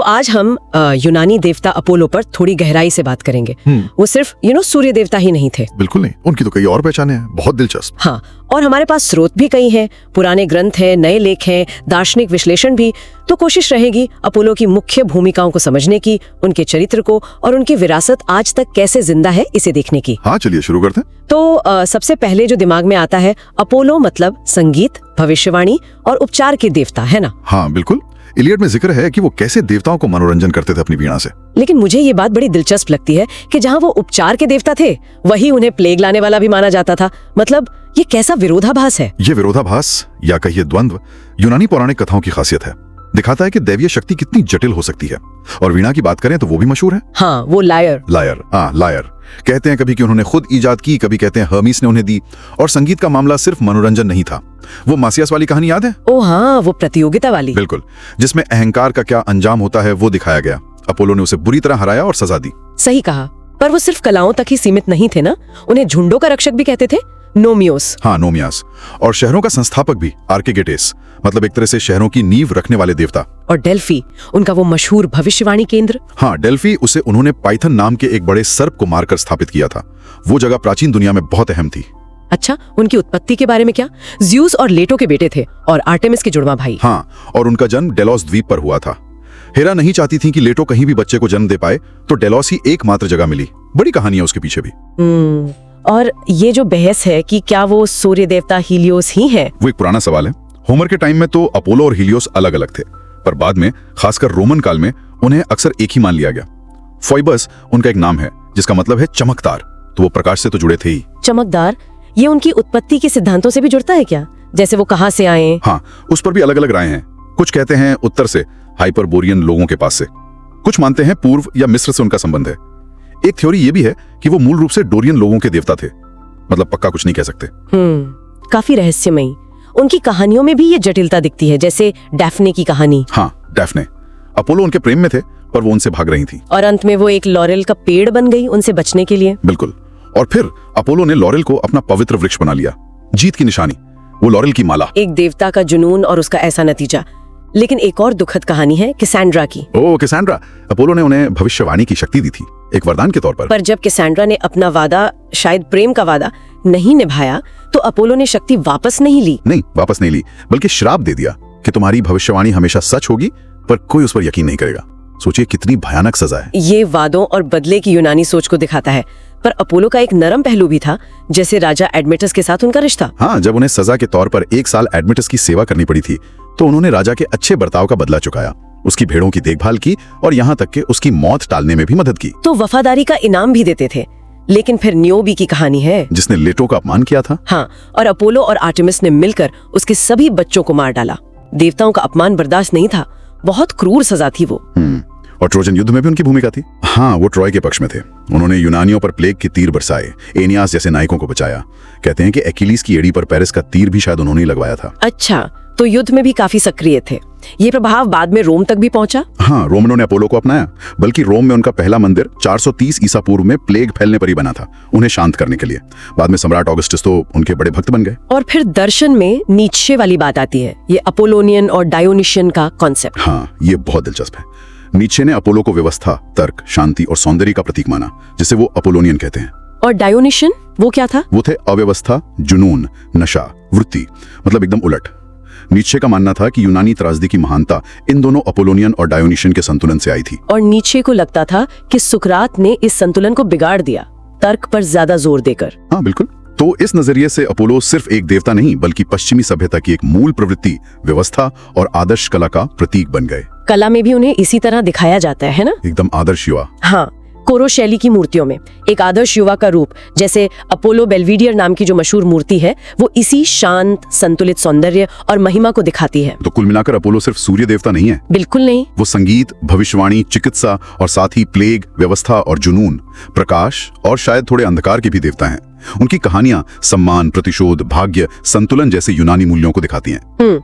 आज हम यूनानी देवता अपोलो पर थोड़ी गहराई से बात करेंगे। वो सिर्फ सूर्य देवता ही नहीं थे। बिल्कुल नहीं, उनकी तो कई और पहचाने हैं, बहुत दिलचस्प। हाँ, और हमारे पास स्रोत भी कई हैं, पुराने ग्रंथ हैं, नए लेख हैं, दार्शनिक विश्लेषण भी। तो कोशिश रहेगी अपोलो की मुख्य भूमिकाओं को समझने की, उनके चरित्र को और उनकी विरासत आज तक कैसे जिंदा है इसे देखने की। हाँ, चलिए शुरू करते हैं। तो सबसे पहले जो दिमाग में आता है, अपोलो मतलब संगीत, भविष्यवाणी और उपचार के देवता, है ना? हाँ बिल्कुल। इलियड में जिक्र है कि वो कैसे देवताओं को मनोरंजन करते थे अपनी वीणा से। लेकिन मुझे ये बात बड़ी दिलचस्प लगती है कि जहाँ वो उपचार के देवता थे, वही उन्हें प्लेग लाने वाला भी माना जाता था। मतलब ये कैसा विरोधाभास है? ये विरोधाभास या कहिए द्वंद्व यूनानी पौराणिक कथाओं की खासियत है। दिखाता है कि दैवीय शक्ति कितनी जटिल हो सकती है। और वीणा की बात करें तो वो भी मशहूर है। हाँ, वो लायर लायर कहते हैं कभी कि उन्होंने खुद ईजाद की, कभी कहते हैं हर्मीस ने उन्हें दी। और संगीत का मामला सिर्फ मनोरंजन नहीं था। वो मासियास वाली कहानी याद है? ओ हाँ, वो प्रतियोगिता वाली। बिल्कुल, जिसमें अहंकार का क्या अंजाम होता है वो दिखाया गया। अपोलो ने उसे बुरी तरह हराया और सजा दी। सही कहा, पर वो सिर्फ कलाओं तक ही सीमित नहीं थे ना, उन्हें झुंडों का रक्षक भी कहते थे, नोमियोस। हाँ, नोमियास। और शहरों का संस्थापक भी, आर्किगेटेस, मतलब एक तरह से शहरों की नींव रखने वाले देवता। और डेल्फी, उनका वो मशहूर भविष्यवाणी केंद्र। हाँ, डेल्फी, उसे उन्होंने पाइथन नाम के एक बड़े सर्प को मारकर स्थापित किया था। वो जगह प्राचीन दुनिया में बहुत अहम थी। अच्छा, उनकी उत्पत्ति के बारे में क्या? ज़्यूस और लेटो के बेटे थे और आर्टेमिस के जुड़वा भाई। हाँ, और उनका जन्म डेलोस द्वीप पर हुआ था। हेरा नहीं चाहती थी कि लेटो कहीं भी बच्चे को जन्म दे पाए, तो डेलोस ही एकमात्र जगह मिली। बड़ी कहानी है उसके पीछे भी। और ये जो बहस है कि क्या वो सूर्य देवता हीलियोस ही है, वो एक पुराना सवाल है। होमर के टाइम में तो अपोलो और हीलियोस अलग अलग थे, पर बाद में खासकर रोमन काल में उन्हें अक्सर एक ही मान लिया गया। फोइबस उनका एक नाम है जिसका मतलब है चमकदार, तो वो प्रकाश से तो जुड़े थे ही। चमकदार, ये उनकी उत्पत्ति के सिद्धांतों से भी जुड़ता है क्या? जैसे वो कहाँ से आए? हाँ, उस पर भी अलग अलग राय हैं। कुछ कहते हैं उत्तर से, हाइपरबोरियन लोगों के पास से। कुछ मानते हैं पूर्व या मिस्र से उनका संबंध है। एक थ्योरी ये भी है कि वो मूल रूप से डोरियन लोगों के देवता थे। मतलब पक्का कुछ नहीं कह सकते। काफी रहस्यमयी। उनकी कहानियों में भी ये जटिलता दिखती है, जैसे डैफ्ने की कहानी। हाँ, डैफ्ने। अपोलो उनके प्रेम में थे, पर वो उनसे भाग रही थी। और अंत में वो एक लॉरेल का पेड़ बन गई उनसे बचने के लिए। बिल्कुल। और फिर अपोलो ने लॉरेल को अपना पवित्र वृक्ष बना लिया, जीत की निशानी, वो लॉरेल की माला। एक देवता का जुनून और उसका ऐसा नतीजा। लेकिन एक और दुखद कहानी है कैसेंड्रा की। ओह, कैसेंड्रा। अपोलो ने उन्हें भविष्यवाणी की शक्ति दी थी, एक वरदान के तौर पर। पर जब कैसेंड्रा ने अपना वादा, शायद प्रेम का वादा, नहीं निभाया, तो अपोलो ने शक्ति वापस नहीं ली। नहीं, वापस नहीं ली, बल्कि श्राप दे दिया कि तुम्हारी भविष्यवाणी हमेशा सच होगी, पर कोई उस पर यकीन नहीं करेगा। सोचिए कितनी भयानक सजा है। ये वादों और बदले की यूनानी सोच को दिखाता है। पर अपोलो का एक नरम पहलू भी था, जैसे राजा एडमेटस के साथ उनका रिश्ता। हाँ, जब उन्हें सजा के तौर पर 1 साल एडमेटस की सेवा करनी पड़ी थी, तो उन्होंने राजा के अच्छे बर्ताव का बदला चुकाया, उसकी भेड़ों की देखभाल की और यहाँ तक कि उसकी मौत टालने में भी मदद की। तो वफादारी का इनाम भी देते थे। लेकिन फिर नियोबी की कहानी है, जिसने लेटो का अपमान किया था। हाँ, और अपोलो और आर्टेमिस ने मिलकर उसके सभी बच्चों को मार डाला। देवताओं का अपमान बर्दाश्त नहीं था, बहुत क्रूर सजा थी वो। और ट्रोजन युद्ध में भी उनकी भूमिका थी। हाँ, वो ट्रॉय के पक्ष में थे। उन्होंने यूनानियों पर प्लेग के तीर बरसाए, एनियास जैसे नायकों को बचाया। कहते हैं कि एक्िलीज की एड़ी पर पेरिस का तीर भी शायद उन्होंने ही लगवाया था। अच्छा, तो युद्ध में भी काफी सक्रिय थे। ये प्रभाव बाद में रोम तक भी पहुंचा। हाँ, रोमनों ने अपोलो को अपनाया, बल्कि रोम में उनका पहला मंदिर 430 ईसा पूर्व में प्लेग फैलने पर ही बना था, उन्हें शांत करने के लिए। बाद में सम्राट ऑगस्टस तो उनके बड़े भक्त बन गए। और फिर दर्शन में नीत्शे वाली बात आती है, ये अपोलोनियन और डायोनिशियन का कॉन्सेप्ट। हाँ, ये बहुत दिलचस्प है। नीत्शे ने अपोलो को व्यवस्था, तर्क, शांति और सौंदर्य का प्रतीक माना, जिसे वो अपोलोनियन कहते हैं। और डायोनिशियन वो क्या था? वो थे अव्यवस्था, जुनून, नशा, वृत्ति, मतलब एकदम उलट। नीत्शे का मानना था कि यूनानी त्रासदी की महानता इन दोनों अपोलोनियन और डायोनिशियन के संतुलन से आई थी। और नीत्शे को लगता था कि सुकरात ने इस संतुलन को बिगाड़ दिया, तर्क पर ज्यादा जोर देकर। हाँ बिल्कुल। तो इस नजरिए से अपोलो सिर्फ एक देवता नहीं, बल्कि पश्चिमी सभ्यता की एक मूल प्रवृत्ति, व्यवस्था और आदर्श कला का प्रतीक बन गए। कला में भी उन्हें इसी तरह दिखाया जाता है ना? एकदम आदर्श युवा। हाँ, कोरो शैली की मूर्तियों में एक आदर्श युवा का रूप, जैसे अपोलो बेल्विडियर नाम की जो मशहूर मूर्ति है, वो इसी शांत, संतुलित सौंदर्य और महिमा को दिखाती है। तो कुल मिलाकर अपोलो सिर्फ सूर्य देवता नहीं है। बिल्कुल नहीं। वो संगीत, भविष्यवाणी, चिकित्सा और साथ ही प्लेग, व्यवस्था और जुनून, प्रकाश और शायद थोड़े अंधकार के भी देवता हैं। उनकी कहानियां सम्मान, प्रतिशोध, भाग्य, संतुलन जैसे यूनानी मूल्यों को दिखाती हैं।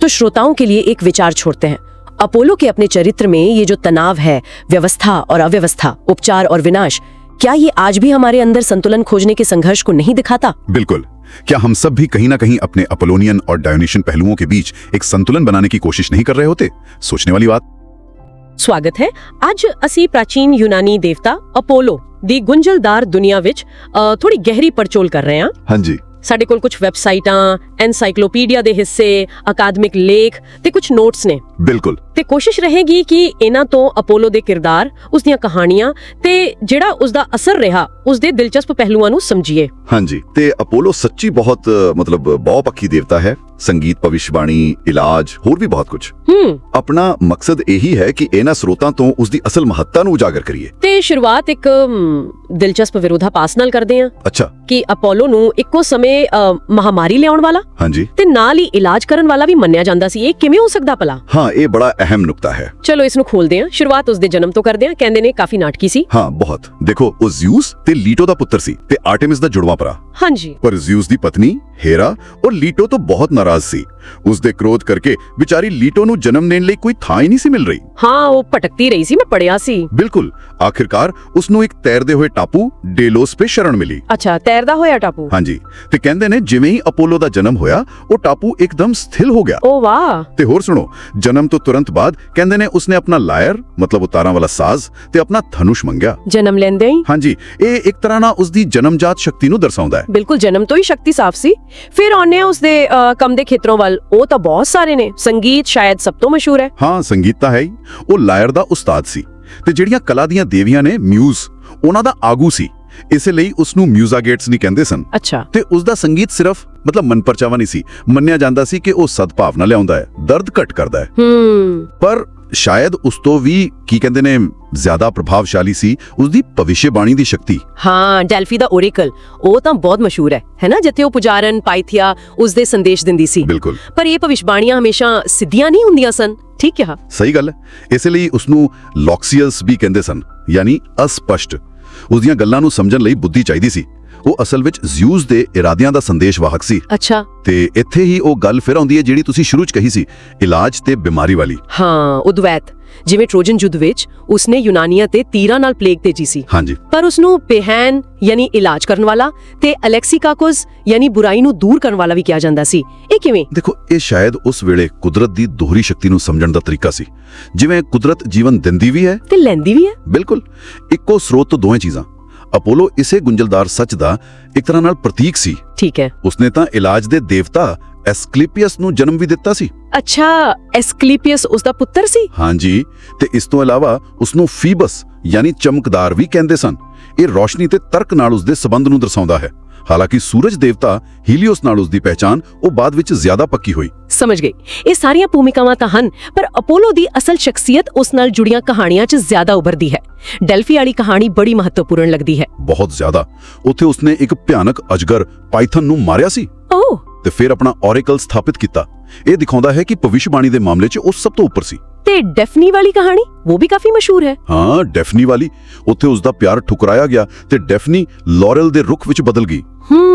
तो श्रोताओं के लिए एक विचार छोड़ते हैं। अपोलो के अपने चरित्र में ये जो तनाव है, व्यवस्था और अव्यवस्था, उपचार और विनाश, क्या ये आज भी हमारे अंदर संतुलन खोजने के संघर्ष को नहीं दिखाता? बिल्कुल। क्या हम सब भी कहीं ना कहीं अपने अपोलोनियन और डायोनिशियन पहलुओं के बीच एक संतुलन बनाने की कोशिश नहीं कर रहे होते? सोचने वाली बात। ਸਵਾਗਤ ਹੈ। ਅੱਜ ਅਸੀਂ ਪ੍ਰਾਚੀਨ ਯੂਨਾਨੀ ਦੇਵਤਾ ਅਪੋਲੋ ਦੀ ਗੁੰਝਲਦਾਰ ਦੁਨੀਆ ਵਿੱਚ ਥੋੜੀ ਗਹਿਰੀ ਪੜਚੋਲ ਕਰ ਰਹੇ ਹਾਂ। ਹਾਂਜੀ। ਸਾਡੇ ਕੋਲ ਕੁਝ ਵੈਬਸਾਈਟਾਂ, ਐਨਸਾਈਕਲੋਪੀਡੀਆ ਦੇ ਹਿੱਸੇ, ਅਕਾਦਮਿਕ ਲੇਖ ਤੇ ਕੁਝ ਨੋਟਸ ਨੇ। ਬਿਲਕੁਲ। ਤੇ ਕੋਸ਼ਿਸ਼ ਰਹੇਗੀ ਕਿ ਇਹਨਾਂ ਤੋਂ ਅਪੋਲੋ ਦੇ ਕਿਰਦਾਰ, ਉਸ ਦੀਆਂ ਕਹਾਣੀਆਂ ਤੇ ਜਿਹੜਾ ਉਸ ਦਾ ਅਸਰ ਰਿਹਾ, ਉਸ ਦੇ ਦਿਲਚਸਪ ਪਹਿਲੂਆਂ ਨੂੰ ਸਮਝੀਏ। ਹਾਂਜੀ, ਤੇ ਅਪੋਲੋ ਸੱਚੀ ਬਹੁਤ ਬਹੁਪੱਖੀ ਦੇਵਤਾ ਹੈ। ਸੰਗੀਤ, ਭਵਿਸ਼ਵਾਣੀ, ਇਲਾਜ, ਹੋਰ ਵੀ ਬਹੁਤ ਕੁਝ। ਆਪਣਾ ਮਕਸਦ ਇਹੀ ਹੈ ਕਿ ਇਹਨਾਂ ਸਰੋਤਾਂ ਤੋਂ ਉਸ ਦੀ ਅਸਲ ਮਹੱਤਤਾ ਨੂੰ ਉਜਾਗਰ ਕਰੀਏ। ਤੇ ਸ਼ੁਰੂਆਤ ਇੱਕ ਦਿਲਚਸਪ ਵਿਰੋਧਾਭਾਸ ਨਾਲ ਕਰਦੇ ਹਾਂ। ਅੱਛਾ। ਕਿ ਅਪੋਲੋ ਨੂੰ ਇੱਕੋ ਸਮੇਂ ਮਹਾਮਾਰੀ ਲਿਆਉਣ ਵਾਲਾ ਹਾਂਜੀ ਤੇ ਨਾਲ ਹੀ ਇਲਾਜ ਕਰਨ ਵਾਲਾ ਵੀ ਮੰਨਿਆ ਜਾਂਦਾ ਸੀ। ਇਹ ਕਿਵੇਂ ਹੋ ਸਕਦਾ ਭਲਾ? ਹਾਂ, ਇਹ ਬੜਾ ਅਹਿਮ ਨੁਕਤਾ ਹੈ। ਚਲੋ ਇਸ ਨੂੰ ਖੋਲਦੇ ਹਾਂ। ਸ਼ੁਰੂਆਤ ਉਸ ਦੇ ਜਨਮ ਤੋਂ ਕਰਦੇ ਹਾਂ। ਕਹਿੰਦੇ ਨੇ ਕਾਫੀ ਨਾਟਕੀ ਸੀ। ਹਾਂ, ਬਹੁਤ। ਦੇਖੋ, ਉਹ ਜ਼ਿਊਸ ਤੇ ਲੀਟੋ ਦਾ ਪੁੱਤਰ ਸੀ ਤੇ ਆਰਟੇਮਿਸ ਦਾ ਜੁੜਵਾ ਭਰਾ। ਹਾਂਜੀ। ਪਰ ਜ਼ਿਊਸ ਦੀ ਪਤਨੀ ਹੇਰਾ ਉਹ ਲੀਟੋ ਤੋਂ ਬਹੁਤ ਨਾਰਾਜ਼ ਸੀ। ਉਸ ਦੇ ਕ੍ਰੋਧ ਕਰਕੇ ਵਿਚਾਰੀ ਲੀਟੋ ਨੂੰ ਜਨਮ ਦੇਣ ਲਈ ਕੋਈ ਥਾਂ ਹੀ ਨਹੀਂ ਸੀ ਮਿਲ ਰਹੀ। ਹਾਂ, ਉਹ ਭਟਕਦੀ ਰਹੀ ਸੀ, ਮੈਂ ਪੜਿਆ ਸੀ। ਬਿਲਕੁਲ। ਆਖਿਰਕਾਰ ਉਸ ਨੂੰ ਇੱਕ ਤੈਰਦੇ ਹੋਏ ਟਾਪੂ ਡੇਲੋਸ ਪੇ ਸ਼ਰਨ ਮਿਲੀ। ਅੱਛਾ, ਤੈਰਦਾ ਹੋਇਆ ਟਾਪੂ। ਹਾਂਜੀ, ਤੇ ਕਹਿੰਦੇ ਨੇ ਜਿਵੇਂ ਹੀ ਅਪੋਲੋ ਦਾ ਜਨਮ ਹੋਇਆ, ਉਹ ਟਾਪੂ ਇੱਕਦਮ ਸਥਿਰ ਹੋ ਗਿਆ। ਓ ਵਾਹ। ਤੇ ਹੋਰ ਸੁਣੋ, ਜਨਮ ਤੋਂ ਤੁਰੰਤ ਬਾਅਦ ਕਹਿੰਦੇ ਨੇ ਉਸਨੇ ਆਪਣਾ ਲਾਇਰ, ਮਤਲਬ ਉਤਾਰਾਂ ਵਾਲਾ ਸਾਜ਼, ਤੇ ਆਪਣਾ ਧਨੁਸ਼ ਮੰਗਿਆ। ਜਨਮ ਲੈਂਦੇ ਹੀ? ਹਾਂਜੀ, ਇਹ ਇੱਕ ਤਰ੍ਹਾਂ ਨਾਲ ਉਸ ਦੀ ਜਨਮਜਾਤ ਸ਼ਕਤੀ ਨੂੰ ਦਰਸਾਉਂਦਾ ਹੈ। ਬਿਲਕੁਲ, ਜਨਮ ਤੋਂ ਹੀ ਸ਼ਕਤੀ ਸਾਫ਼ ਸੀ। ਫਿਰ ਆਉਂਦੇ ਆ ਉਸ ਦੇ ਕੰਮ ਦੇ ਖੇਤਰਾਂ ਵੱਲ। ਉਹ ਤਾਂ ਬਹੁਤ ਸਾਰੇ ਨੇ। ਸੰਗੀਤ ਸ਼ਾਇਦ ਸਭ ਤੋਂ ਮਸ਼ਹੂਰ ਹੈ। ਹਾਂ, ਸੰਗੀਤ ਤਾਂ ਹੈ ਹੀ। ਉਹ ਲਾਇਰ ਦਾ ਉਸਤਾਦ ਸੀ ਤੇ ਜਿਹੜੀਆਂ ਕਲਾ ਦੀਆਂ ਦੇਵੀਆਂ ਨੇ ਮਿਊਜ਼, ਉਹਨਾਂ ਦਾ ਆਗੂ ਸੀ। ਇਸੇ ਲਈ ਉਸ ਨੂੰ ਮਿਊਜ਼ਾਗੇਟਸ ਨਹੀਂ ਕਹਿੰਦੇ ਸਨ। ਅੱਛਾ। ਤੇ ਉਸ ਦਾ ਸੰਗੀਤ ਸਿਰਫ ਮਨਪਰਚਾਵਾ ਨਹੀਂ ਸੀ। ਮੰਨਿਆ ਜਾਂਦਾ ਸੀ ਕਿ ਉਹ ਸਦਭਾਵਨਾ ਲਿਆਉਂਦਾ ਹੈ, ਦਰਦ ਘਟ ਕਰਦਾ ਹੈ। ਪਰ ਸ਼ਾਇਦ ਉਸ ਤੋਂ ਵੀ ਕੀ ਕਹਿੰਦੇ ਨੇ ਜ਼ਿਆਦਾ ਪ੍ਰਭਾਵਸ਼ਾਲੀ ਸੀ ਉਸ ਦੀ ਭਵਿਸ਼ਯਵਾਣੀ ਦੀ ਸ਼ਕਤੀ। ਹਾਂ, ਡੈਲਫੀ ਦਾ ਓਰੇਕਲ, ਉਹ ਤਾਂ ਬਹੁਤ ਮਸ਼ਹੂਰ ਹੈ ਨਾ, ਜਿੱਥੇ ਉਹ ਪੁਜਾਰਨ ਪਾਈਥੀਆ ਉਸ ਦੇ ਸੰਦੇਸ਼ ਦਿੰਦੀ ਸੀ। ਬਿਲਕੁਲ। ਪਰ ਇਹ ਭਵਿਸ਼ਵਾਣੀਆਂ ਹਮੇਸ਼ਾ ਸਿੱਧੀਆਂ ਨਹੀਂ ਹੁੰਦੀਆਂ ਸਨ। ਠੀਕ ਕਿਹਾ। ਸਹੀ ਗੱਲ ਹੈ। ਇਸੇ ਲਈ ਉਸ ਨੂੰ ਲੌਕਸੀਅਸ ਵੀ ਕਹਿੰਦੇ ਸਨ, ਯਾਨੀ ਅਸਪਸ਼ਟ। ਉਸ ਦੀਆਂ ਗੱਲਾਂ ਨੂੰ ਸਮਝਣ ਲਈ ਬੁੱਧੀ ਚਾਹੀਦੀ ਸੀ। ਉਹ ਅਸਲ ਵਿੱਚ ਜ਼ਿਊਸ ਦੇ ਇਰਾਦਿਆਂ ਦਾ ਸੰਦੇਸ਼ਵਾਹਕ ਸੀ। ਅੱਛਾ। ਤੇ ਇੱਥੇ ਹੀ ਉਹ ਗੱਲ ਫਿਰ ਆਉਂਦੀ ਹੈ ਜਿਹੜੀ ਤੁਸੀਂ ਸ਼ੁਰੂ 'ਚ ਕਹੀ ਸੀ, ਇਲਾਜ ਤੇ ਬਿਮਾਰੀ ਵਾਲੀ। ਹਾਂ, ਉਦਵੈਤ। ਜਿਵੇਂ ਟ੍ਰੋਜਨ ਯੁੱਧ ਵਿੱਚ ਉਸਨੇ ਯੂਨਾਨੀਆਂ ਤੇ ਤੀਰਾਂ ਨਾਲ ਪਲੇਗ ਭੇਜੀ ਸੀ। ਹਾਂਜੀ। ਪਰ ਉਸਨੂੰ ਪੇਹੈਨ ਯਾਨੀ ਇਲਾਜ ਕਰਨ ਵਾਲਾ ਤੇ ਅਲੈਕਸੀਕਾਕੋਸ ਯਾਨੀ ਬੁਰਾਈ ਨੂੰ ਦੂਰ ਕਰਨ ਵਾਲਾ ਵੀ ਕਿਹਾ ਜਾਂਦਾ ਸੀ। ਇਹ ਕਿਵੇਂ? ਦੇਖੋ, ਇਹ ਸ਼ਾਇਦ ਉਸ ਵੇਲੇ ਕੁਦਰਤ ਦੀ ਦੋਹਰੀ ਸ਼ਕਤੀ ਨੂੰ ਸਮਝਣ ਦਾ ਤਰੀਕਾ ਸੀ। ਜਿਵੇਂ ਕੁਦਰਤ ਜੀਵਨ ਦਿੰਦੀ ਵੀ ਹੈ ਤੇ ਲੈਂਦੀ ਵੀ ਹੈ। ਬਿਲਕੁਲ। ਇੱਕੋ ਸਰੋਤ ਤੋਂ ਦੋਵੇਂ ਚੀਜ਼ਾਂ। ਅਪੋਲੋ ਇਸੇ ਗੁੰਝਲਦਾਰ ਸੱਚ ਦਾ ਇੱਕ ਤਰ੍ਹਾਂ ਨਾਲ ਪ੍ਰਤੀਕ ਸੀ। ਠੀਕ ਹੈ। ਉਸਨੇ ਤਾਂ ਇਲਾਜ ਦੇ ਦੇਵਤਾ ਐਸਕਲੀਪੀਅਸ ਨੂੰ ਜਨਮ ਵੀ ਦਿੱਤਾ ਸੀ। ਅੱਛਾ, ਐਸਕਲੀਪੀਅਸ ਉਸ ਦਾ ਪੁੱਤਰ ਸੀ। ਹਾਂਜੀ, ਤੇ ਇਸ ਤੋਂ ਇਲਾਵਾ ਉਸ ਨੂੰ ਫੀਬਸ ਯਾਨੀ ਚਮਕਦਾਰ ਵੀ ਕਹਿੰਦੇ ਸਨ। ਇਹ ਰੋਸ਼ਨੀ ਤੇ ਤਰਕ ਨਾਲ ਉਸ ਦੇ ਸਬੰਧ ਨੂੰ ਦਰਸਾਉਂਦਾ ਹੈ। ਹਾਲਾਂਕਿ ਸੂਰਜ ਦੇਵਤਾ ਹੀਲੀਓਸ ਨਾਲ ਉਸ ਦੀ ਪਹਿਚਾਨ ਉਹ ਬਾਅਦ ਵਿੱਚ ਜ਼ਿਆਦਾ ਪੱਕੀ ਹੋਈ। ਸਮਝ ਗਈ। ਇਹ ਸਾਰੀਆਂ ਭੂਮਿਕਾਵਾਂ ਤਾਂ ਹਨ, ਪਰ ਅਪੋਲੋ ਦੀ ਅਸਲ ਸ਼ਖਸੀਅਤ ਉਸ ਨਾਲ ਜੁੜੀਆਂ ਕਹਾਣੀਆਂ 'ਚ ਜ਼ਿਆਦਾ ਉਭਰਦੀ ਹੈ। ਡੈਲਫੀ ਵਾਲੀ ਕਹਾਣੀ ਬੜੀ ਮਹੱਤਵਪੂਰਨ ਲੱਗਦੀ ਹੈ। ਬਹੁਤ ਜ਼ਿਆਦਾ। ਉੱਥੇ ਉਸਨੇ ਇੱਕ ਭਿਆਨਕ ਅਜਗਰ ਪਾਈਥਨ ਨੂੰ ਮਾਰਿਆ ਸੀ ਓਹ, ਤੇ ਫਿਰ ਆਪਣਾ ਔਰੇਕਲ ਸਥਾਪਿਤ ਕੀਤਾ। ਇਹ ਦਿਖਾਉਂਦਾ ਹੈ ਕਿ ਭਵਿਸ਼ਵਾਣੀ ਦੇ ਮਾਮਲੇ 'ਚ ਉਹ ਸਭ ਤੋਂ ਉੱਪਰ ਸੀ। ਤੇ ਡੈਫਨੀ ਵਾਲੀ ਕਹਾਣੀ, ਉਹ ਵੀ ਕਾਫੀ ਮਸ਼ਹੂਰ ਹੈ। ਹਾਂ, ਡੈਫਨੀ ਵਾਲੀ। ਉੱਥੇ ਉਸ ਦਾ ਪਿਆਰ ਠੁਕਰਾਇਆ ਗਿਆ ਤੇ ਡੈਫਨੀ ਲੌਰਲ ਦੇ ਰੁੱਖ ਵਿੱਚ ਬਦਲ ਗਈ।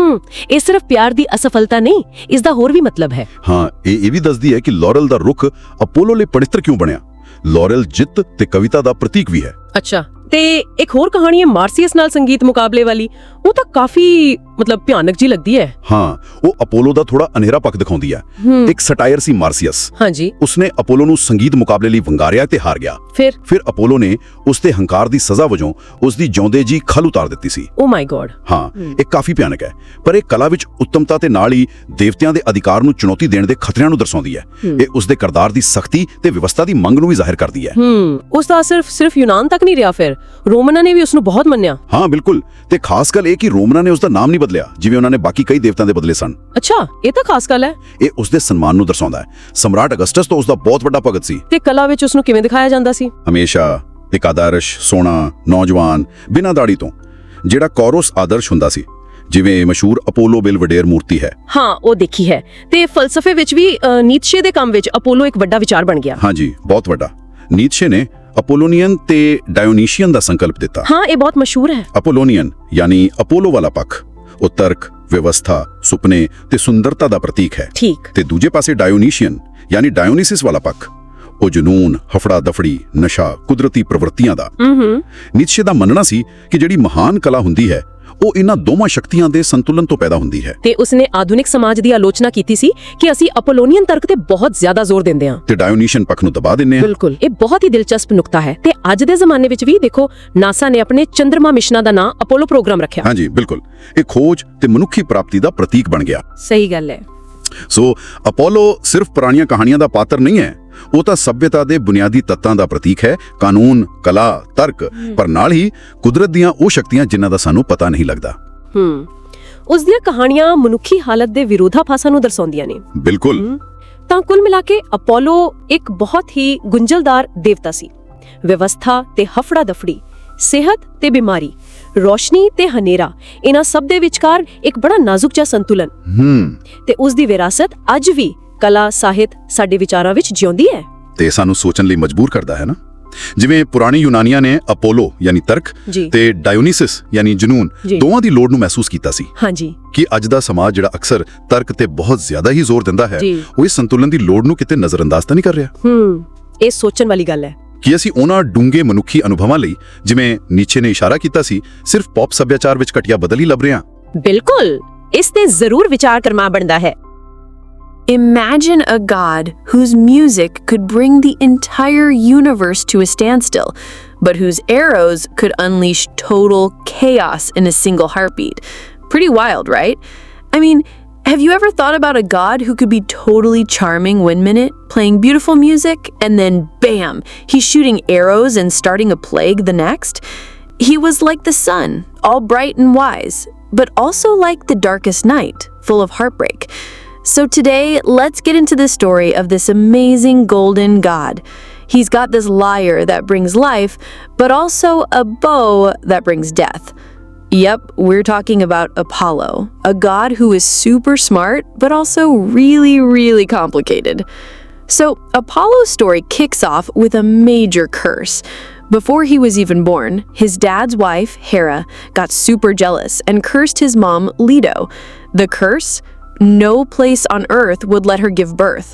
ਇਹ ਸਿਰਫ ਪਿਆਰ ਦੀ ਅਸਫਲਤਾ ਨਹੀਂ, ਇਸ ਦਾ ਹੋਰ ਵੀ ਮਤਲਬ ਹੈ। ਹਾਂ, ਇਹ ਵੀ ਦੱਸਦੀ ਹੈ ਕਿ ਲੌਰਲ ਦਾ ਰੁੱਖ ਅਪੋਲੋ ਲਈ ਪਵਿੱਤਰ ਕਿਉਂ ਬਣਿਆ। ਲੌਰਲ ਜਿੱਤ ਤੇ ਕਵਿਤਾ ਦਾ ਪ੍ਰਤੀਕ ਵੀ ਹੈ। ਅੱਛਾ। ਤੇ ਇੱਕ ਹੋਰ ਕਹਾਣੀ ਹੈ ਮਾਰਸੀਅਸ ਨਾਲ ਸੰਗੀਤ ਮੁਕਾਬਲੇ ਵਾਲੀ। ਉਹ ਤਾਂ ਕਾਫੀ ਭਿਆਨਕ ਜੀ ਲੱਗਦੀ ਹੈ। ਹਾਂ, ਉਹ ਅਪੋਲੋ ਦਾ ਥੋੜਾ ਹਨੇਰਾ ਪੱਖ ਦਿਖਾਉਂਦੀ ਹੈ। ਇੱਕ ਸਟਾਇਰ ਸੀ ਮਾਰਸੀਅਸ। ਹਾਂਜੀ। ਉਸਨੇ ਅਪੋਲੋ ਨੂੰ ਸੰਗੀਤ ਮੁਕਾਬਲੇ ਲਈ ਵੰਗਾਰਿਆ ਤੇ ਹਾਰ ਗਿਆ। ਫਿਰ ਅਪੋਲੋ ਨੇ ਉਸ ਤੇ ਹੰਕਾਰ ਦੀ ਸਜ਼ਾ ਵਜੋਂ ਉਸ ਦੀ ਜਿਉਂਦੇ ਜੀ ਖਲ ਉਤਾਰ ਦਿੱਤੀ ਸੀ। ਓ ਮਾਈ ਗॉड। ਹਾਂ, ਇਹ ਕਾਫੀ ਭਿਆਨਕ ਹੈ, ਪਰ ਇਹ ਕਲਾ ਵਿੱਚ ਉੱਤਮਤਾ ਤੇ ਨਾਲ ਹੀ ਦੇਵਤਿਆਂ ਦੇ ਅਧਿਕਾਰ ਨੂੰ ਚੁਣੌਤੀ ਦੇਣ ਦੇ ਖਤਰਿਆਂ ਨੂੰ ਦਰਸਾਉਂਦੀ ਹੈ। ਇਹ ਉਸ ਦੇ ਕਿਰਦਾਰ ਦੀ ਸਖਤੀ ਤੇ ਵਿਵਸਥਾ ਦੀ ਮੰਗ ਨੂੰ ਵੀ ਜ਼ਾਹਿਰ ਕਰਦੀ ਹੈ। ਉਸ ਦਾ ਸਿਰਫ ਯੂਨਾਨ ਤੱਕ ਨਹੀਂ ਰਿਹਾ, ਫਿਰ ਰੋਮਨਾਂ ਨੇ ਵੀ ਉਸ ਨੂੰ ਬਹੁਤ ਮੰਨਿਆ। ਹਾਂ, ਬਿਲਕੁਲ। ਤੇ ਖਾਸ ਗੱਲ ਇਹ ਕਿ ਰੋਮਨਾਂ ਨੇ ਉਸ ਦਾ ਨਾਮ ਨਹੀਂ ਬਦਲਿਆ ਜਿਵੇਂ ਉਹਨਾਂ ਨੇ ਬਾਕੀ ਕਈ ਦੇਵਤਿਆਂ ਦੇ ਬਦਲੇ ਸਨ। ਅੱਛਾ, ਇਹ ਤਾਂ ਖਾਸ ਗੱਲ ਹੈ। ਇਹ ਉਸ ਦੇ ਸਨਮਾਨ ਨੂੰ ਦਰਸਾਉਂਦਾ ਹੈ। ਸਮਰਾਟ ਅਗਸਟਸ ਤੋਂ ਉਸ ਦਾ ਬਹੁਤ ਵੱਡਾ ਭਗਤ ਸੀ। ਤੇ ਕਲਾ ਵਿੱਚ ਉਸ ਨੂੰ ਕਿਵੇਂ ਦਿਖਾਇਆ ਜਾਂਦਾ ਸੀ? ਹਮੇਸ਼ਾ ਇੱਕ ਆਦਰਸ਼, ਸੋਹਣਾ, ਨੌਜਵਾਨ, ਬਿਨਾਂ ਦਾੜੀ ਤੋਂ, ਜਿਹੜਾ ਕੋਰਸ ਆਦਰਸ਼ ਹੁੰਦਾ ਸੀ। ਜਿਵੇਂ ਮਸ਼ਹੂਰ ਅਪੋਲੋ ਬਿਲਵਡੇਰ ਮੂਰਤੀ ਹੈ। ਹਾਂ, ਉਹ ਦੇਖੀ ਹੈ। ਤੇ ਫਲਸਫੇ ਵਿੱਚ ਵੀ ਨੀਤਸ਼ੇ ਦੇ ਕੰਮ ਵਿੱਚ ਅਪੋਲੋ ਇੱਕ ਵੱਡਾ ਵਿਚਾਰ ਬਣ ਗਿਆ। ਹਾਂਜੀ, ਬਹੁਤ ਵੱਡਾ। ਨੀਤਸ਼ੇ ਨੇ ਅਪੋਲੋਨੀਅਨ ਤੇ ਡਾਇਓਨੀਸ਼ੀਅਨ ਦਾ ਸੰਕਲਪ ਦਿੱਤਾ। ਹਾਂ, ਇਹ ਬਹੁਤ ਮਸ਼ਹੂਰ ਹੈ। ਅਪੋਲੋਨੀਅਨ ਯਾਨੀ ਅਪੋਲੋ ਵਾਲਾ ਪੱਖ, ਉਹ ਤਰਕ, ਵਿਵਸਥਾ, ਸੁਪਨੇ ਤੇ ਸੁੰਦਰਤਾ ਦਾ ਪ੍ਰਤੀਕ ਹੈ। ਠੀਕ। ਤੇ ਦੂਜੇ ਪਾਸੇ ਡਾਇਓਨੀਸ਼ੀਅਨ ਯਾਨੀ ਡਾਇਓਨੀਸਿਸ ਵਾਲਾ ਪੱਖ, ਉਹ ਜਨੂਨ, ਹਫੜਾ ਦਫੜੀ, ਨਸ਼ਾ, ਕੁਦਰਤੀ ਪ੍ਰਵਰਤੀਆਂ ਦਾ। ਨੀਤਸ਼ੇ ਦਾ ਮੰਨਣਾ ਸੀ ਕਿ ਜਿਹੜੀ ਮਹਾਨ ਕਲਾ ਹੁੰਦੀ ਹੈ ਉਹ ਇਹਨਾਂ ਦੋਵਾਂ ਸ਼ਕਤੀਆਂ ਦੇ ਸੰਤੁਲਨ ਤੋਂ ਪੈਦਾ ਹੁੰਦੀ ਹੈ। ਤੇ ਉਸਨੇ ਆਧੁਨਿਕ ਸਮਾਜ ਦੀ ਆਲੋਚਨਾ ਕੀਤੀ ਸੀ ਕਿ ਅਸੀਂ ਅਪੋਲੋਨੀਅਨ ਤਰਕ ਤੇ ਬਹੁਤ ਜ਼ਿਆਦਾ ਜ਼ੋਰ ਦਿੰਦੇ ਹਾਂ ਤੇ ਡਾਇਓਨੀਸ਼ੀਅਨ ਪੱਖ ਨੂੰ ਦਬਾ ਦਿੰਨੇ ਆ। ਬਿਲਕੁਲ, ਇਹ ਬਹੁਤ ਹੀ ਦਿਲਚਸਪ ਨੁਕਤਾ ਹੈ ਤੇ ਅੱਜ ਦੇ ਜ਼ਮਾਨੇ ਵਿੱਚ ਵੀ ਦੇਖੋ ਨਾਸਾ ਨੇ ਆਪਣੇ ਚੰਦਰਮਾ ਮਿਸ਼ਨਾਂ ਦਾ ਨਾਂ ਅਪੋਲੋ ਪ੍ਰੋਗਰਾਮ ਰੱਖਿਆ। ਹਾਂਜੀ ਬਿਲਕੁਲ, ਇਹ ਖੋਜ ਤੇ ਮਨੁੱਖੀ ਪ੍ਰਾਪਤੀ ਦਾ ਪ੍ਰਤੀਕ ਬਣ ਗਿਆ। ਸਹੀ ਗੱਲ ਹੈ। ਸੋ ਅਪੋਲੋ ਸਿਰਫ ਪੁਰਾਣੀਆਂ ਕਹਾਣੀਆਂ ਦਾ ਪਾਤਰ ਨਹੀਂ ਹੈ, ਉਹ ਤਾਂ ਸਭਿਅਤਾ ਦੇ ਬੁਨਿਆਦੀ ਤੱਤਾਂ ਦਾ ਪ੍ਰਤੀਕ ਹੈ, ਕਾਨੂੰਨ, ਕਲਾ, ਤਰਕ, ਪਰ ਨਾਲ ਹੀ ਕੁਦਰਤ ਦੀਆਂ ਉਹ ਸ਼ਕਤੀਆਂ ਜਿਨ੍ਹਾਂ ਦਾ ਸਾਨੂੰ ਪਤਾ ਨਹੀਂ ਲੱਗਦਾ। ਉਸ ਦੀਆਂ ਕਹਾਣੀਆਂ ਮਨੁੱਖੀ ਹਾਲਤ ਦੇ ਵਿਰੋਧਾਭਾਸਾਂ ਨੂੰ ਦਰਸਾਉਂਦੀਆਂ ਨੇ। ਬਿਲਕੁਲ। ਤਾਂ ਕੁੱਲ ਮਿਲਾ ਕੇ ਅਪੋਲੋ ਇੱਕ ਬਹੁਤ ਹੀ ਗੁੰਝਲਦਾਰ ਦੇਵਤਾ ਸੀ। ਵਿਵਸਥਾ ਤੇ ਹਫੜਾ ਦਫੜੀ, ਸਿਹਤ ਤੇ ਬਿਮਾਰੀ, ਰੋਸ਼ਨੀ ਤੇ ਹਨੇਰਾ, ਇਹਨਾਂ ਸਭ ਦੇ ਵਿਚਕਾਰ ਇੱਕ ਬੜਾ ਨਾਜ਼ੁਕ ਜਿਹਾ ਸੰਤੁਲਨ। ਤੇ ਉਸ ਦੀ ਵਿਰਾਸਤ ਅੱਜ ਵੀ ਕਲਾ, ਸਾਹਿਤ ਸਾਡੇ ਵਿਚਾਰਾਂ ਵਿੱਚ ਜਿਉਂਦੀ ਹੈ ਤੇ ਸਾਨੂੰ ਸੋਚਣ ਲਈ ਮਜਬੂਰ ਕਰਦਾ ਹੈ ਨਾ। ਜਿਵੇਂ ਪੁਰਾਣੀ ਯੂਨਾਨੀਆਂ ਨੇ ਅਪੋਲੋ ਯਾਨੀ ਤਰਕ ਤੇ ਡਾਇਓਨੀਸਸ ਯਾਨੀ ਜਨੂਨ ਦੋਵਾਂ ਦੀ ਲੋੜ ਨੂੰ ਮਹਿਸੂਸ ਕੀਤਾ ਸੀ। ਹਾਂਜੀ, ਕਿ ਅੱਜ ਦਾ ਸਮਾਜ ਜਿਹੜਾ ਅਕਸਰ ਤਰਕ ਤੇ ਬਹੁਤ ਜ਼ਿਆਦਾ ਹੀ ਜ਼ੋਰ ਦਿੰਦਾ ਹੈ, ਉਹ ਇਸ ਸੰਤੁਲਨ ਦੀ ਲੋੜ ਨੂੰ ਕਿਤੇ ਨਜ਼ਰਅੰਦਾਜ਼ ਤਾਂ ਨਹੀਂ ਕਰ ਰਿਹਾ। ਇਹ ਸੋਚਣ ਵਾਲੀ ਗੱਲ ਹੈ ਕਿ ਅਸੀਂ ਉਹਨਾਂ ਡੂੰਘੇ ਮਨੁੱਖੀ ਅਨੁਭਵਾਂ ਲਈ, ਜਿਵੇਂ ਨੀਚੇ ਨੇ ਇਸ਼ਾਰਾ ਕੀਤਾ ਸੀ, ਸਿਰਫ ਪੌਪ ਸੱਭਿਆਚਾਰ ਵਿੱਚ ਘਟੀਆ ਬਦਲ ਹੀ ਲੱਭ ਰਹੇ ਹਾਂ। ਬਿਲਕੁਲ, ਇਸ ਤੇ ਜ਼ਰੂਰ ਵਿਚਾਰ ਕਰਨਾ ਬਣਦਾ ਹੈ। Imagine a god whose music could bring the entire universe to a standstill, but whose arrows could unleash total chaos in a single heartbeat. Pretty wild, right? I mean, have you ever thought about a god who could be totally charming one minute, playing beautiful music, and then bam, he's shooting arrows and starting a plague the next? He was like the sun, all bright and wise, but also like the darkest night, full of heartbreak. So today, let's get into the story of this amazing golden god. He's got this lyre that brings life, but also a bow that brings death. Yep, we're talking about Apollo, a god who is super smart, but also really, really complicated. So Apollo's story kicks off with a major curse. Before he was even born, his dad's wife, Hera, got super jealous and cursed his mom, Leto. The curse? No place on Earth would let her give birth.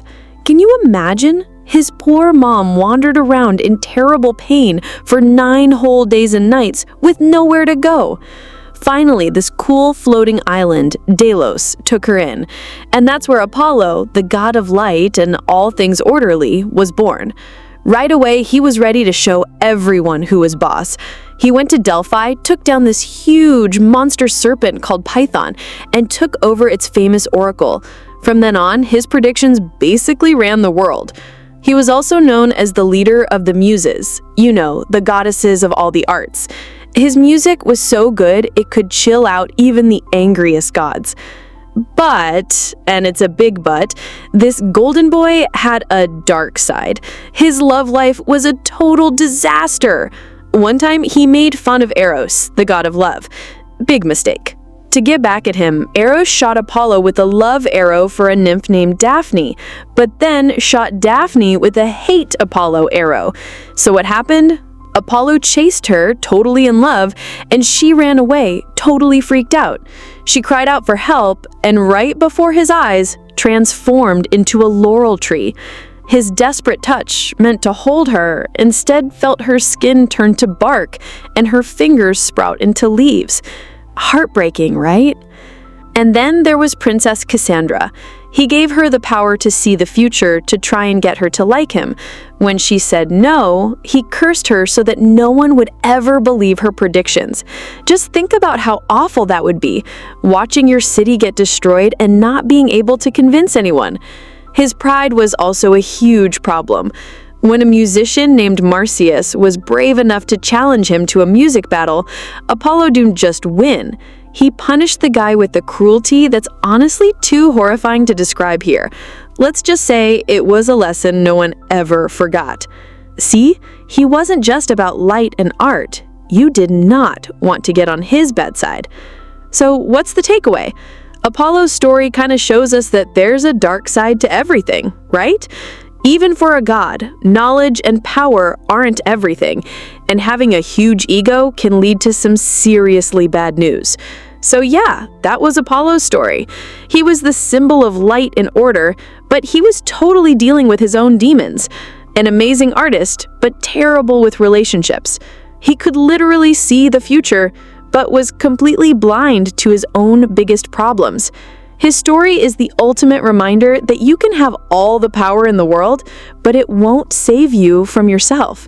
Can you imagine? His poor mom wandered around in terrible pain for 9 whole days and nights with nowhere to go. Finally, this cool floating island, Delos, took her in. And that's where Apollo, the god of light and all things orderly, was born. Right away, he was ready to show everyone who was boss. He went to Delphi, took down this huge monster serpent called Python, and took over its famous oracle. From then on, his predictions basically ran the world. He was also known as the leader of the Muses, you know, the goddesses of all the arts. His music was so good, it could chill out even the angriest gods. But, and it's a big but, this golden boy had a dark side. His love life was a total disaster. One time, he made fun of Eros, the god of love. Big mistake. To get back at him, Eros shot Apollo with a love arrow for a nymph named Daphne, but then shot Daphne with a hate Apollo arrow. So what happened? Apollo chased her, totally in love, and she ran away, totally freaked out. She cried out for help, and right before his eyes, transformed into a laurel tree. His desperate touch, meant to hold her, instead felt her skin turn to bark and her fingers sprout into leaves. Heartbreaking, right? And then there was Princess Cassandra. He gave her the power to see the future to try and get her to like him. When she said no, he cursed her so that no one would ever believe her predictions. Just think about how awful that would be, watching your city get destroyed and not being able to convince anyone. His pride was also a huge problem. When a musician named Marsyas was brave enough to challenge him to a music battle, Apollo didn't just win. He punished the guy with a cruelty that's honestly too horrifying to describe here. Let's just say it was a lesson no one ever forgot. See, he wasn't just about light and art. You did not want to get on his bad side. So what's the takeaway? Apollo's story kind of shows us that there's a dark side to everything, right? Even for a god, knowledge and power aren't everything, and having a huge ego can lead to some seriously bad news. So yeah, that was Apollo's story. He was the symbol of light and order, but he was totally dealing with his own demons. An amazing artist, but terrible with relationships. He could literally see the future, but was completely blind to his own biggest problems. His story is the ultimate reminder that you can have all the power in the world, but it won't save you from yourself.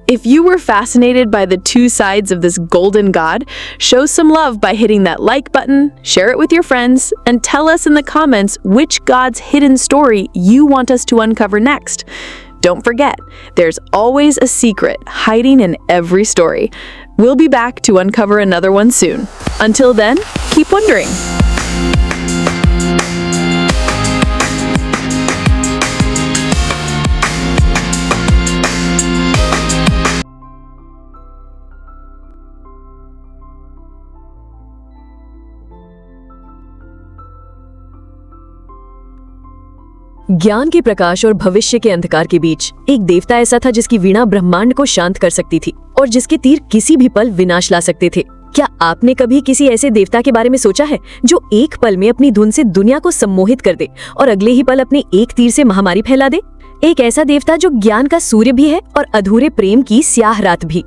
If you were fascinated by the two sides of this golden god, show some love by hitting that like button, share it with your friends, and tell us in the comments which god's hidden story you want us to uncover next. Don't forget, there's always a secret hiding in every story. We'll be back to uncover another one soon. Until then, keep wondering. ज्ञान के प्रकाश और भविष्य के अंधकार के बीच एक देवता ऐसा था जिसकी वीणा ब्रह्मांड को शांत कर सकती थी और जिसके तीर किसी भी पल विनाश ला सकते थे। क्या आपने कभी किसी ऐसे देवता के बारे में सोचा है जो एक पल में अपनी धुन से दुनिया को सम्मोहित कर दे और अगले ही पल अपने एक तीर से महामारी फैला दे? एक ऐसा देवता जो ज्ञान का सूर्य भी है और अधूरे प्रेम की स्याह रात भी।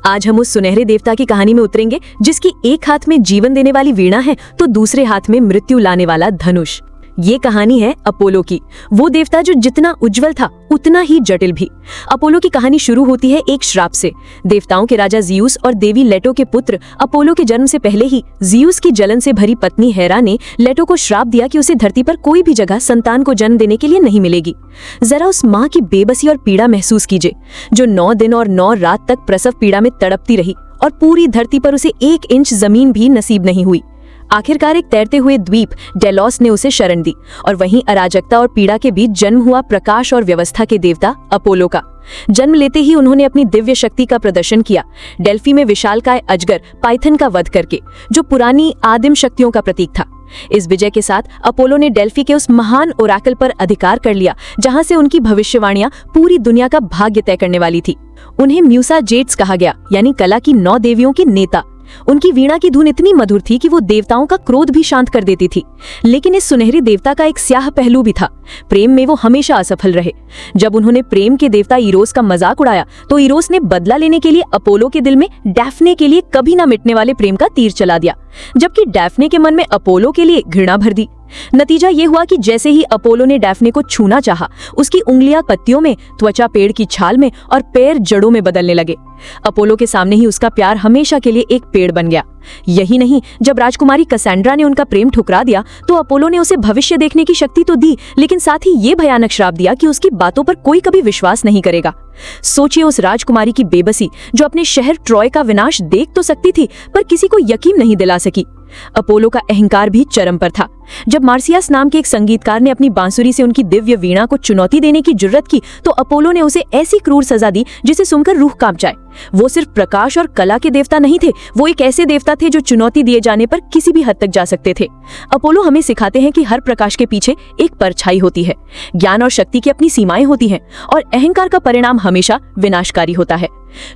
आज हम उस सुनहरे देवता की कहानी में उतरेंगे जिसकी एक हाथ में जीवन देने वाली वीणा है तो दूसरे हाथ में मृत्यु लाने वाला धनुष। ये कहानी है अपोलो की, वो देवता जो जितना उज्जवल था उतना ही जटिल भी। अपोलो की कहानी शुरू होती है एक श्राप से। देवताओं के राजा जियूस और देवी लेटो के पुत्र अपोलो के जन्म से पहले ही जियूस की जलन से भरी पत्नी हेरा ने लेटो को श्राप दिया कि उसे धरती पर कोई भी जगह संतान को जन्म देने के लिए नहीं मिलेगी। जरा उस माँ की बेबसी और पीड़ा महसूस कीजिए, जो 9 दिन और 9 रात तक प्रसव पीड़ा में तड़पती रही और पूरी धरती पर उसे 1 इंच जमीन भी नसीब नहीं हुई। आखिरकार एक तैरते हुए द्वीप डेलोस ने उसे शरण दी और वहीं अराजकता और पीड़ा के बीच जन्म हुआ प्रकाश और व्यवस्था के देवता अपोलो का। जन्म लेते ही उन्होंने अपनी दिव्य शक्ति का प्रदर्शन किया, डेल्फी में विशालकाय अजगर पाइथन का वध करके, जो पुरानी आदिम शक्तियों का प्रतीक था। इस विजय के साथ अपोलो ने डेल्फी के उस महान ओराकल पर अधिकार कर लिया जहां से उनकी भविष्यवाणियां पूरी दुनिया का भाग्य तय करने वाली थी। उन्हें म्यूसा जेट्स कहा गया, यानी कला की 9 देवियों की नेता। उनकी वीणा की धुन इतनी मधुर थी कि वो देवताओं का क्रोध भी शांत कर देती थी। लेकिन इस सुनहरी देवता का एक स्याह पहलू भी था, प्रेम में वो हमेशा असफल रहे। जब उन्होंने प्रेम के देवता इरोस का मजाक उड़ाया तो इरोस ने बदला लेने के लिए अपोलो के दिल में डैफ्ने के लिए कभी ना मिटने वाले प्रेम का तीर चला दिया, जबकि डैफ्ने के मन में अपोलो के लिए घृणा भर दी। नतीजा ये हुआ कि जैसे ही अपोलो ने डैफ्ने को छूना चाहा, उसकी उंगलियां पत्तियों में, त्वचा पेड़ की छाल में और पैर जड़ों में बदलने लगे। अपोलो के सामने ही उसका प्यार हमेशा के लिए एक पेड़ बन गया। यही नहीं, जब राजकुमारी कसांड्रा ने उनका प्रेम ठुकरा दिया तो अपोलो ने उसे भविष्य देखने की शक्ति तो दी, लेकिन साथ ही ये भयानक श्राप दिया कि उसकी बातों पर कोई कभी विश्वास नहीं करेगा। सोचिए उस राजकुमारी की बेबसी, जो अपने शहर ट्रॉय का विनाश देख तो सकती थी पर किसी को यकीन नहीं दिला सकी। अपोलो का अहंकार भी चरम पर था। जब मार्सियास नाम के एक संगीतकार ने अपनी बांसुरी से उनकी दिव्य वीणा को चुनौती देने की जुर्रत की तो अपोलो ने उसे ऐसी क्रूर सजा दी जिसे सुनकर रूह कांप जाए। वो सिर्फ प्रकाश और कला के देवता नहीं थे, वो एक ऐसे देवता थे जो चुनौती दिए जाने पर किसी भी हद तक जा सकते थे। अपोलो हमें सिखाते हैं कि हर प्रकाश के पीछे एक परछाई होती है। ज्ञान और शक्ति की अपनी सीमाएं होती हैं और अहंकार का परिणाम हमेशा विनाशकारी होता है।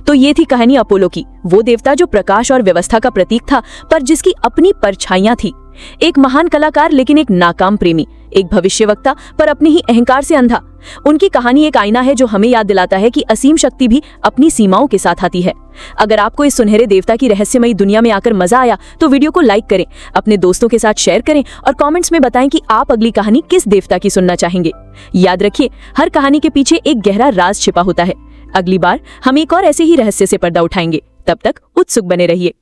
तो ये थी कहानी अपोलो की, वो देवता जो प्रकाश और व्यवस्था का प्रतीक था पर जिसकी अपनी परछाइयां थी। एक महान कलाकार लेकिन एक नाकाम प्रेमी, एक भविष्यवक्ता पर अपने ही अहंकार से अंधा। उनकी कहानी एक आईना है जो हमें याद दिलाता है कि असीम शक्ति भी अपनी सीमाओं के साथ आती है। अगर आपको इस सुनहरे देवता की रहस्यमयी दुनिया में आकर मजा आया तो वीडियो को लाइक करें, अपने दोस्तों के साथ शेयर करें और कमेंट्स में बताएं कि आप अगली कहानी किस देवता की सुनना चाहेंगे। याद रखिए, हर कहानी के पीछे एक गहरा राज छिपा होता है। अगली बार हम एक और ऐसे ही रहस्य से पर्दा उठाएंगे। तब तक उत्सुक बने रहिए।